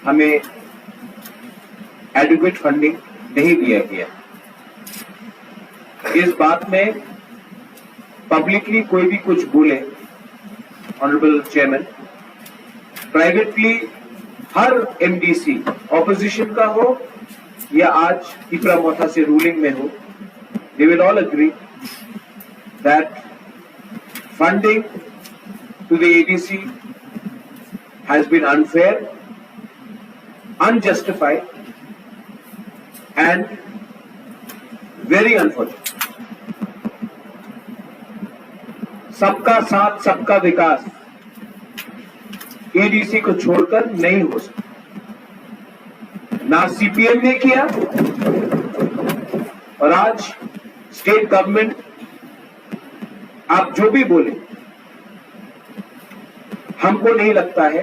हमें adequate funding नहीं दिया गया। इस बात में पब्लिकली कोई भी कुछ बोले, ऑनरेबल चेयरमैन, प्राइवेटली हर एमडीसी ऑपोजिशन का हो या आज तिपरा मोथा से रूलिंग में हो, they will all agree that funding to the ADC has been unfair, unjustified and very unfortunate. सबका साथ सबका विकास एडीसी को छोड़कर नहीं हो सकता। ना सीपीएम ने किया और आज स्टेट गवर्नमेंट, आप जो भी बोले, हमको नहीं लगता है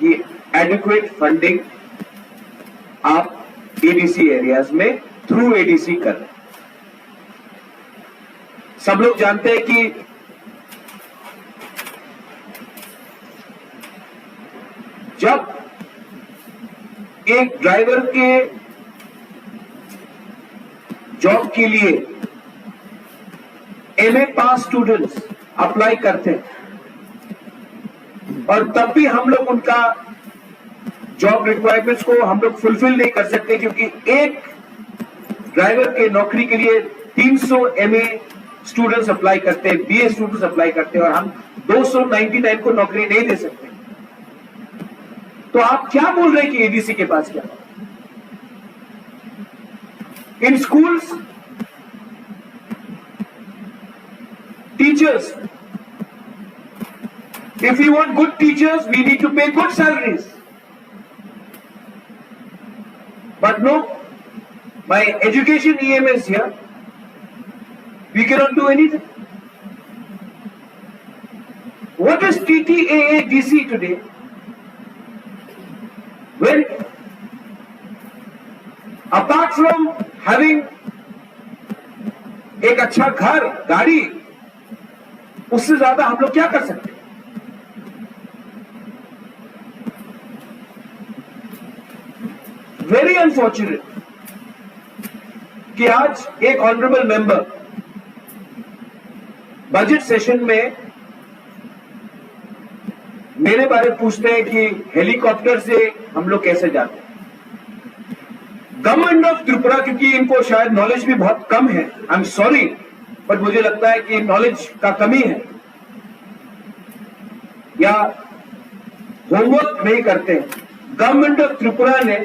कि एडिक्वेट फंडिंग आप एडीसी एरियाज में थ्रू एडीसी कर रहे हैं। सब लोग जानते हैं कि जब एक ड्राइवर के जॉब के लिए एमए पास स्टूडेंट्स अप्लाई करते हैं और तब भी हम लोग उनका जॉब रिक्वायरमेंट्स को हम लोग फुलफिल नहीं कर सकते, क्योंकि एक ड्राइवर के नौकरी के लिए 300 एमए स्टूडेंट्स अप्लाई करते हैं, बीए स्टूडेंट्स अप्लाई करते हैं और हम 299 को नौकरी नहीं दे सकते। तो आप क्या बोल रहे हैं कि एडीसी के पास क्या? इन schools teachers, if you want good teachers, we need to pay good salaries. But no, my education EMS here, we cannot do anything. What is TTAADC today? When, apart from having एक अच्छा घर, गाड़ी, उससे ज्यादा हम लोग क्या कर सकते हैं? वेरी अनफॉर्चुनेट कि आज एक ऑनरेबल मेंबर बजट सेशन में मेरे बारे में पूछते हैं कि हेलीकॉप्टर से हम लोग कैसे जाते हैं। गवर्नमेंट ऑफ त्रिपुरा, क्योंकि इनको शायद नॉलेज भी बहुत कम है, आई एम सॉरी, बट मुझे लगता है कि नॉलेज का कमी है या होमवर्क नहीं करते हैं। गवर्नमेंट ऑफ त्रिपुरा ने,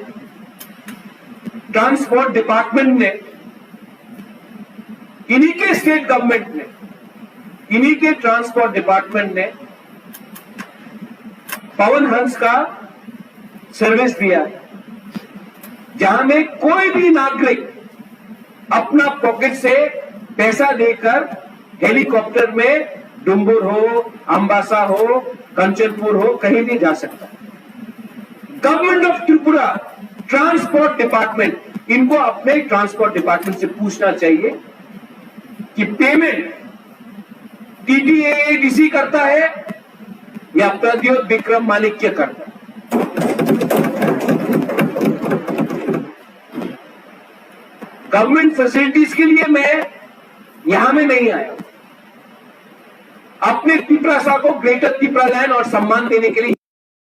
ट्रांसपोर्ट डिपार्टमेंट ने, इन्हीं के स्टेट गवर्नमेंट ने, इन्हीं के ट्रांसपोर्ट डिपार्टमेंट ने पवन हंस का सर्विस दिया है, जहां में कोई भी नागरिक अपना पॉकेट से पैसा देकर हेलीकॉप्टर में डुम्बुर हो, अंबासा हो, कंचनपुर हो, कहीं भी जा सकता है। Government of Tripura transport department, इनको अपने ट्रांसपोर्ट डिपार्टमेंट से पूछना चाहिए कि पेमेंट टीटीएडीसी करता है या प्रद्योत विक्रम माणिक्य करता है। गवर्नमेंट फैसिलिटीज के लिए मैं यहां में नहीं आया, अपने तिपरा को ग्रेटर तिपरा लैंड और सम्मान देने के लिए